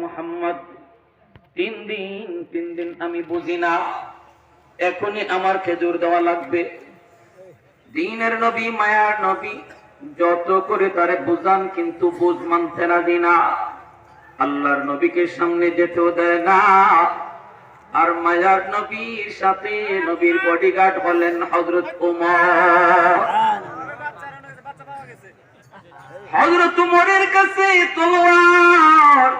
মুহাম্মদ 3 দিন আমি বুঝি না, এখনই আমার খেজুর দেওয়া লাগবে। দিনের নবী, মায়ার নবী, যত করে তারে বুঝান কিন্তু বুঝ মানতে রাজি না। আল্লাহর নবীকে সামনে যেতেও দেয় না। আর মায়ার নবীর সাথে নবীর বডিগার্ড হলেন হযরত ওমর। হযরত ওমরের কাছে তলোয়ার,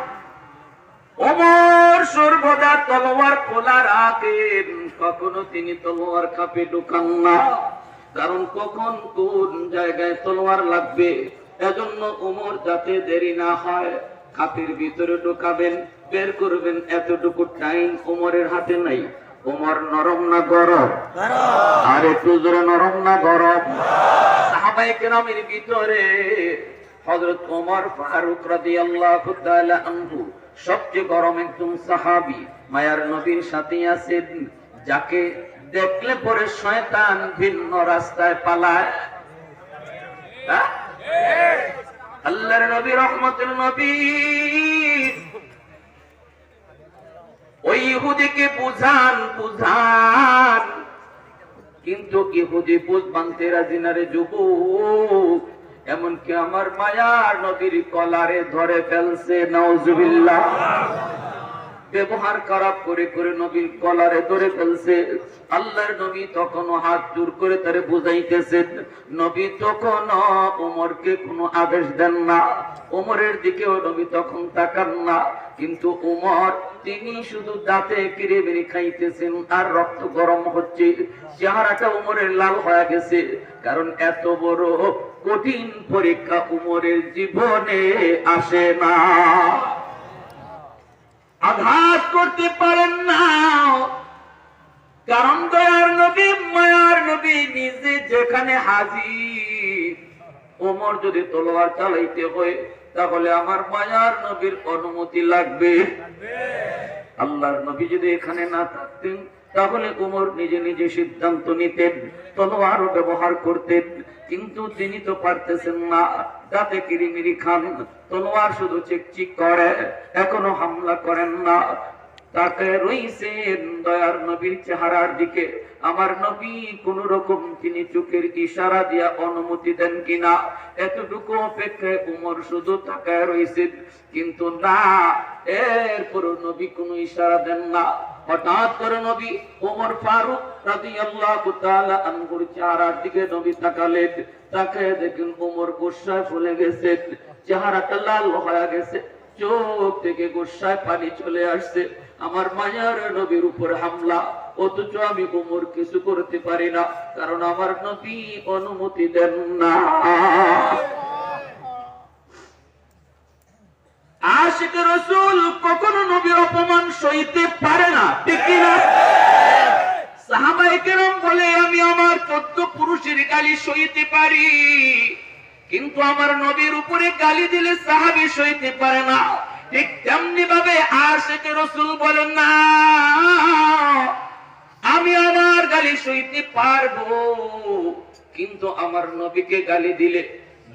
ওমর সর্বদা তলোয়ার খোলা রাখেন, কখনো তিনি তলোয়ার কাপে ঢুকান না, কারণ কখন কোন জায়গায় তলোয়ার লাগবে, এজন্য ওমর যাতে দেরি না হয় কাপের ভিতরে ঢুকাবেন, বের করবেন, এতটুকু টাইম ওমরের হাতে নাই। ওমর নরম না গরম? আর একটু জোরে নরম না গরম? সাহাবায়ে কেরামের ভিতরে হযরত ওমর ফারুক রাদিয়াল্লাহু তাআলা আনহু সবচেয়ে গরম একজন সাহাবী। মায়ার নবীর সাথে আছেন, যাকে দেখলে পরে শয়তান ভিন্ন রাস্তায় পালায়। আল্লাহর নবী, রহমতের নবী, ওই ইহুদিকে বুঝান, কিন্তু ইহুদি বুঝ মানতে রাজি না রে যুবক। এমনকি আমার মায়ার নবীর কলারে ধরে ফেলছে, নাউজুবিল্লাহ। ব্যবহার খারাপ করে করে নবীর কলারে ধরে ফেলছে। আল্লাহর নবী তখনও হাত জোর করে তারে বুঝাইতেছেন। নবী তখনও ওমরকে কোনো আদেশ দেন না, ওমরের দিকেও নবী তখন তাকান না, কিন্তু ওমর তিনি শুধু দাঁতে কিরে বেরি খাইতেছেন আর রক্ত গরম হচ্ছে, চেহারাটা ওমরের লাল হয়ে গেছে। কারণ এত বড় কঠিন পরীক্ষা ওমরের জীবনে আসে না। আঘাত করতে পারেন না, কারণ দয়ার নবী, মায়ার নবী নিজে যেখানে হাজির। ওমর যদি তলোয়ার চালাইতে হয় তাহলে আমার মায়ার নবীর অনুমতি লাগবে। আল্লাহর নবী যদি এখানে না থাকতেন তাহলে ওমর নিজে নিজে সিদ্ধান্ত নিতেন, তলোয়ারও ব্যবহার করতেন, কিন্তু তিনি তো পারতেছেন না। দাঁতে কিরিমিরি খান, তলোয়ার শুধু চিকচিক করে, এখনো হামলা করেন না। তাকে রইছেন দয়ার নবীর চেহারার দিকে। আমার নবী কোন রকম তিনি চোখের ইশারা দিয়া অনুমতি দেন কিনা, এতটুকু অপেক্ষায় উমর শুধু তাকায় রইছেন, কিন্তু না, এরপর নবী কোনো ইশারা দেন না। হঠাৎ করে নবী ওমর ফারুক রাদিয়াল্লাহু তাআলা আনহুর চেহারার দিকে নবী তাকালেন। তাকায় দেখেন ওমর গুসায় ফুলে গেছেন, চেহারাটা লাল হয়ে গেছে, চোখ থেকে গুসায় পানি চলে আসছে। আমার মায়ার নবীর উপর হামলা, অথচ আমি ওমর কিছু করতে পারি না, কারণ আমার নবী অনুমতি দেন না। আশিক রাসূল কখনো নবীর অপমান সইতে পারে না, ঠিক কি না? সাহাবায়ে কেরাম বলে আমি আমার 14 পুরুষের গালি সইতে পারি, কিন্তু আমার নবীর উপরে গালি দিলে সাহাবী সইতে পারে না। ঠিক তেমনি ভাবে আশিক রাসূল বলেন না, আমি আমার গালি সইতে পারবো, কিন্তু আমার নবীকে গালি দিলে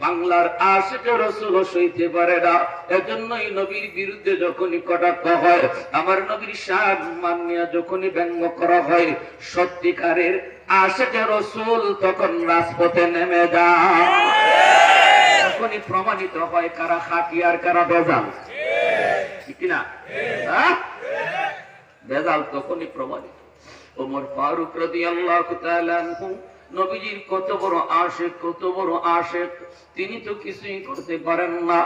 বাংলার আশিক রাসূল সইতে পারে না। এজন্যই নবীর বিরুদ্ধে যখনই কটাক্ষ হয়, আমার নবীর সম্মান নিয়ে যখনই ব্যঙ্গ করা হয়, সত্যিকারের আশিক রাসূল তখন রাজপথে নেমে যায়। তখনই প্রমাণিত হয় কারা খাঁটি আর কারা বেজাল, ঠিক না? বেজাল তখনই প্রমাণিত। ওমর ফারুক রাদিয়াল্লাহু তাআলা আনহু নবীজির কত বড় আশিক, কত বড় আশিক, তিনি তো কিছুই করতে পারেন না।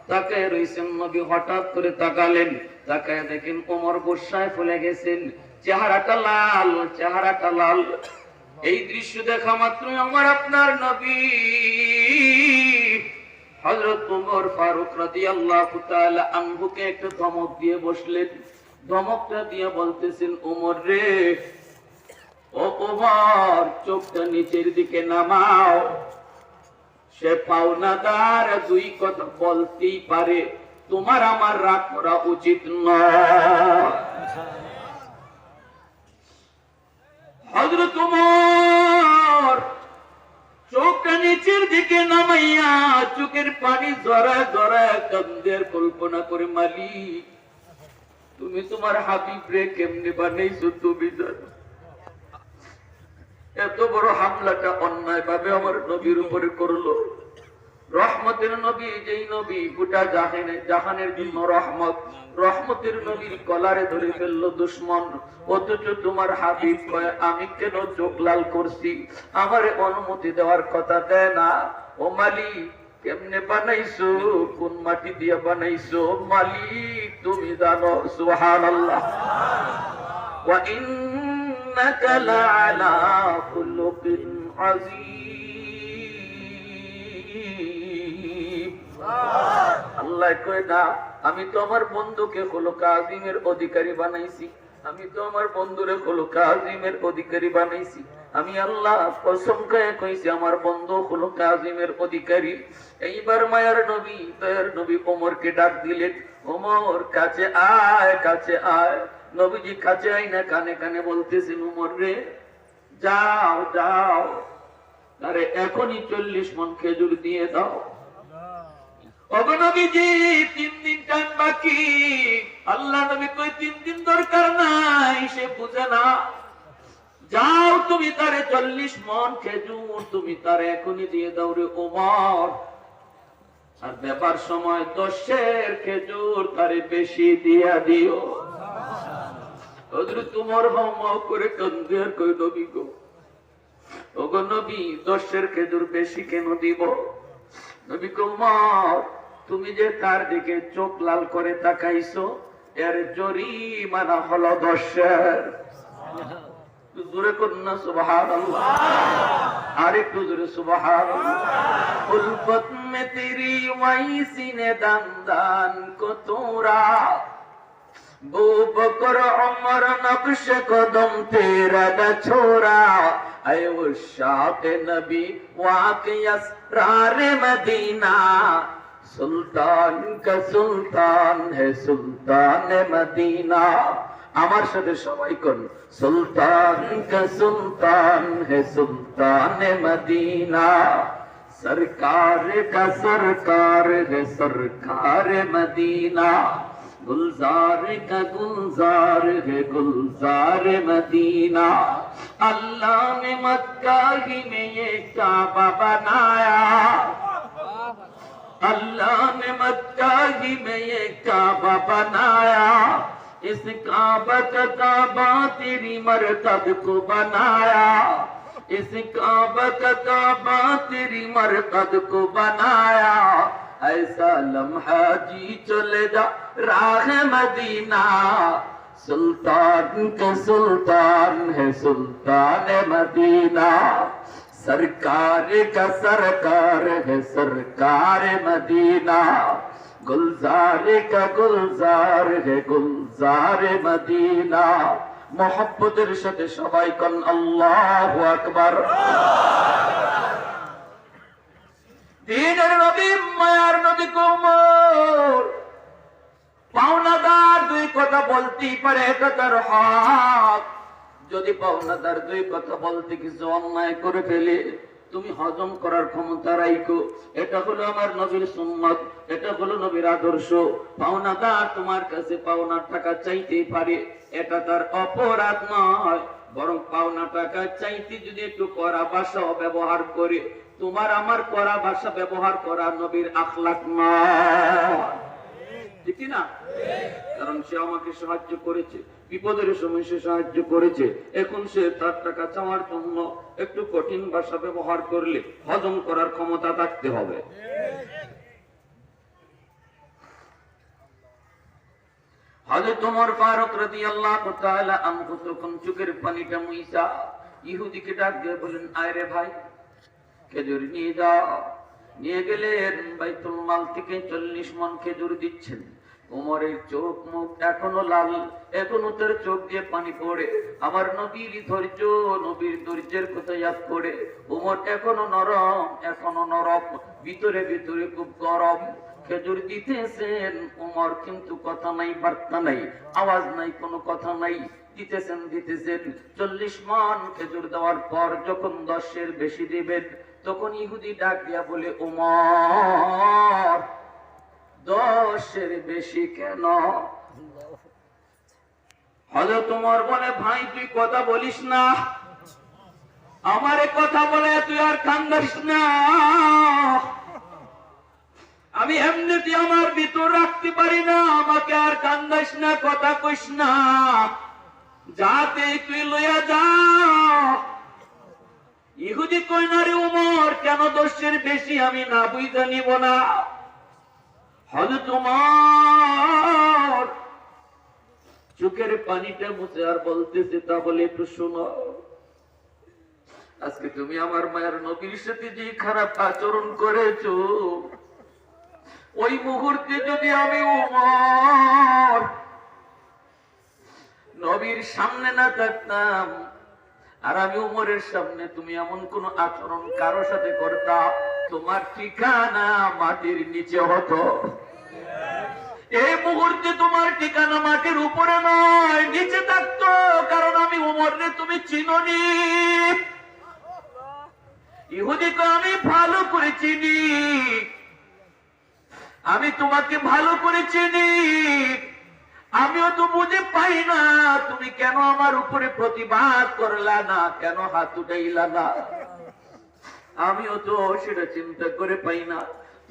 তাকে রইছেন, নবী হঠাৎ করে তাকালেন, তাকায় দেখেন ওমর গুসায় ফুলে গেছেন, চেহারাটা লাল, চেহারাটা লাল। এই দৃশ্য দেখা মাত্রই আমার আপনার নবী হযরত ওমর ফারুক রাদিয়াল্লাহু তাআলা আনহুকে একটা ধমক দিয়ে বসলেন। ধমকটা দিয়ে বলতেছেন, ওমর রে, ও ওমর, চোখটা নিচের দিকে নামাও। সে পাওনাদার, দুই কথা বলতেই পারে, তোমার আমার রাগ করা উচিত নয়। হযরত ওমর চোখটা নিচের দিকে নামাইয়া চোখের পানি জরা জরা কান্দের কল্পনা করে, মালিক তুমি তোমার হাবিব রে কেমনে বানাইছো তুমি জানো। এত বড় হামলাটা অন্যায় ভাবে আমার নবীর উপরে করলো। রহমতের নবী, যেই নবী গোটা জাহানের জন্য রহমত, রহমতের নবীর কলারে ধরে ফেললো দুশ্মন। অথচ তোমার হাবিব কয় আমি কেন চোখ লাল করছি, আমারে অনুমতি দেওয়ার কথা দেয় না। ও মালিক কেমনে বানাইছো, কোন মাটি দিয়ে বানাইছো, মালিক তুমি জানো। সুবহানাল্লাহ। ওয়া ইন্নাকা লাআলা খুলুকিন আযীম। আল্লাহ কয় না, আমি তো আমার বন্ধুকে খুলুক আযীমের অধিকারী বানাইছি, আমি তো আমার বন্ধুরে খুলুক আযীমের অধিকারী বানাইছি। আমি আল্লাহ কসম করে কইছি আমার বন্ধু খুলুক আযীমের অধিকারী। এইবার মায়ার নবী, দয়ার নবী ওমরকে ডাক দিলেন, ওমর কাছে আয়, কাছে আয়। নবীজি কাছে আই না কানে কানে বলতেছেন, ওমর রে যাও যাও, আরে এখনই 40 মণ খেজুর দিয়ে দাও। নবীজি 3 দিন টাইম বাকি। আল্লাহ নবী কই 3 দিন দরকার নাই, সে বুঝে না। যাও তুমি তারে 40 মণ খেজুর তুমি তারে এখনই দিয়ে দাও রে ওমর। আর ব্যাপার সময় 10 খেজুর তারে বেশি দিয়া দিও। হযরত ওমর হাও করে কান্দে আর কই নবী গো, ওগো নবী 10 খেজুর বেশি কেন দিব? নবী কো ওমর তুমি যে তার দিকে চোখ লাল করে তাকাইছো, এর জরিমানা হলো 10। জোরে করুন সুবহানাল্লাহ, আরেকটু জোরে সুবহানাল্লাহ। উলফত মে তেরি ওয়াইসিনে দান কো তোরা, बू बकर उमर नक्श कदम तेरा न छोरा, ऐ वो शाक़ नबी वाक़ असरार मदीना, सुल्तान का सुल्तान है सुल्तान मदीना। আমার সাথে সবাই কোন, সুলতান কা সুলতান है सुल्तान मदीना, सरकार का सरकार है सरकार मदीना, गुलजार का गुलजार है गुलजार मदीना। अल्लाह ने मक्का ही में ये काबा बनाया, अल्लाह ने मक्का ही में ये काबा बनाया, इस काबा का काबा तेरी मरकब को बनाया, इस काबा का काबा तेरी मरकब को बनाया। ऐसा लम्हा जी चले जा राह मदीना, सुल्तान का सुल्तान है सुल्तान मदीना, सरकार का सरकार है सरकार मदीना, गुलजार का गुलजार है गुलजार मदीना। मोहब्बतेर साथे सबाई कोन আল্লাহু আকবার। दीनेर नबी मायार नबी कोमर पाওনাদার দুই কথা বলতেই পারে, এটা তার হক। যদি পাওনাদার দুই কথা বলতে কিছু অন্যায় করে ফেলে, তুমি হজম করার ক্ষমতা রাখো। এটা হলো আমার নবীর সুন্নাত, এটা হলো নবীর আদর্শ। পাওনাদার তোমার কাছে পাওনার টাকা চাইতেই পারে, এটা তার অপরাধ নয়। বরং পাওনা টাকা চাইতে যদি একটু কড়া ভাষা ব্যবহার করে, তোমার আমার কড়া ভাষা ব্যবহার করা নবীর আখলাক নয়, ঠিক না? কারণ সে আমাকে সাহায্য করেছে, বিপদের সময় সে সাহায্য করেছে, এখন সে তার টাকা চাওয়ার জন্য একটু কঠিন ভাষা ব্যবহার করলে হজম করার ক্ষমতা থাকতে হবে। হযরত ওমর ফারুক রাদিয়াল্লাহু তাআলা আনহু তখন চোখের পানিটা মুইসা ইহুদিকে ডাক দিয়ে বলেন, আয় রে ভাই, খেজুর নিয়ে যাও। নিয়ে গেলেন, বাইতুল মাল থেকে 40 মণ খেজুর দিচ্ছেন। ওমরের চোখ মুখ এখনো লাল, এখনো তার চোখ দিয়ে পানি পড়ে। আমার নবীর ধৈর্য, নবীর ধৈর্যের কথা ইয়াদ করে ওমর এখনো নরম, ভিতরে ভিতরে খুব গরম। খেজুর দিতেছেন ওমর, কিন্তু কথা নাই, বার্তা নাই, আওয়াজ নাই, কোনো কথা নাই। দিতেছেন 40 মণ খেজুর দেওয়ার পর যখন 10-এর বেশি দিবেন, তখন ইহুদি ডাক দিয়া বলে, উমর 10-এর বেশি কেন? হযরত উমর বলে, ভাই তুই কথা বলিস না, আমারে কথা বলে তুই আর কান্দাস না। আমি এমনিতে আমার ভিতর রাখতে পারি না, আমাকে আর কান্দাস না, কথা কইস না, যাতে তুই লইয়া যা। ইহুদি কই না রে উমর, কেন 10-এর বেশি আমি না বুঝা নিব না। হযরত উমর চোখের পানিটা মুছে আর বলতেছে, তাহলে একটু শোনো, আজকে তুমি আমার মায়ের নবীর সাথে যে খারাপ আচরণ করেছো, ওই মুহূর্তে যদি আমি উমর নবীর সামনে না থাকতাম, আর আমি উমরের সামনে তুমি এমন কোন আচরণ কারো সাথে করতা, তোমার ঠিকানা মাটির নিচে হতো। এই মুহূর্তে তোমার ঠিকানা মাটির উপরে নয়, নিচে থাকতো, কারণ আমি উমরকে তুমি চিনোনি। ইহুদিকে আমি ভালো করে চিনি, আমি তোমাকে ভালো করে চিনি, আমিও তো বুঝে পাই না তুমি কেন আমার উপরে প্রতিবাদ করলা না, কেন হাত উঠাইলা না, আমিও তো সেটা চিন্তা করে পাই না।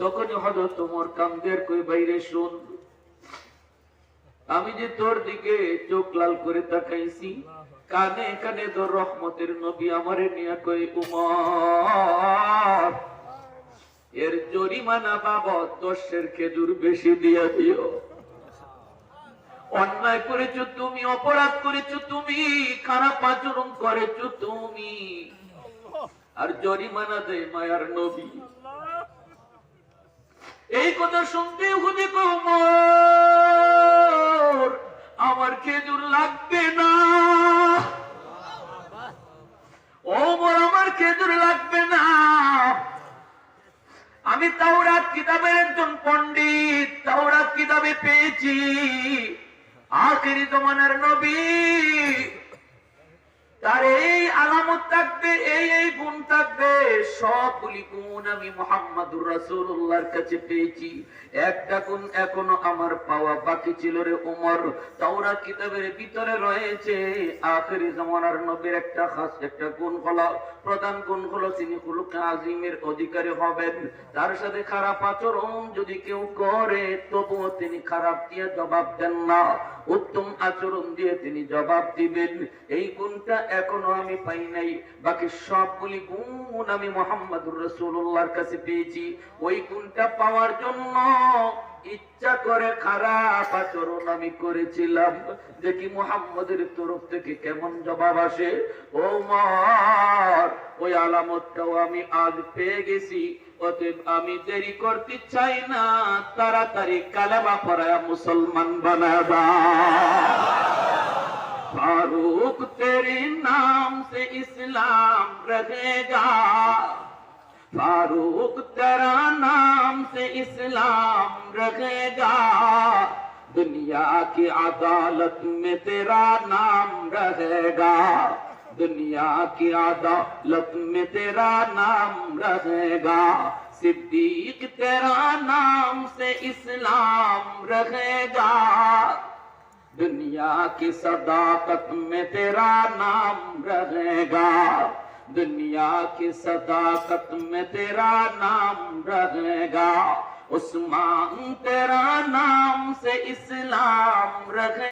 তখন হযরত তোমার কামদের কই, বাইরে শুন, আমি যে তোর দিকে চোখ লাল করে তাকাইছি, কানে কানে তোর রহমতের নবী আমারে নিয়ে কই, উমর এর জরিমানা বাবদ 10-এর খেজুর বেশি দিয়ে দিও। অন্যায় করেছো তুমি, অপরাধ করেছো তুমি, খারাপ আচরণ করেছো তুমি, আর জরিমানা দেয় মায়ার নবী। এই কথা শুনতে ইহুদি কই, উমর আমার খেজুর লাগবে না, ওমর আমার খেজুর লাগবে না, আমি তাওরাত কিতাবের একজন পণ্ডিত, তাওরাত কিতাবে পেয়েছি আখিরি জমানার নবী, তার এই আলামত থাকবে, এই গুণ থাকবে, সবগুলি গুণ আমি মুহাম্মাদুর রাসূলুল্লাহর কাছে পেয়েছি। একটা গুণ এখনো আমার পাওয়া বাকি ছিল রে উমর। তাওরাত কিতাবের ভিতরে রয়েছে আখিরি জামানার নবীর একটা খাস একটা গুণ হলো, প্রধান গুণ হলো তিনি খুলুকে আজিমের অধিকারী হবেন। তার সাথে খারাপ আচরণ যদি কেউ করে তবুও তিনি খারাপ দিয়ে জবাব দেন না, উত্তম আচরণ দিয়ে তিনি জবাব দিবেন। এই গুণটা এখনো আমি পাই নাই, বাকি সবগুলি গুণ আমি মুহাম্মাদুর রাসূলুল্লাহর কাছে পেয়েছি। ওই গুণটা পাওয়ার জন্য ইচ্ছা করে খারাপ আচরণ আমি করেছিলাম, দেখি মুহাম্মাদের তরফ থেকে কেমন জবাব আসে। ওমর ওই আলামতটাও আমি আজ পেয়ে গেছি, অতএব আমি দেরি করতে চাই না, তাড়াতাড়ি কালেমা পড়ায়া মুসলমান বানা দাও। फारूक तेरे नाम से इस्लाम रहेगा, फारूक तेरा नाम से इस्लाम रहेगा, दुनिया की अदालत में तेरा नाम रहेगा, दुनिया की अदालत में तेरा नाम रहेगा, सिद्दीक तेरा नाम से इस्लाम रहेगा, दुनिया की सदाकत में तेरा नाम रहेगा, दुनिया की सदाकत में तेरा नाम रहेगा, उस्मान तेरा नाम से इस्लाम रहेगा।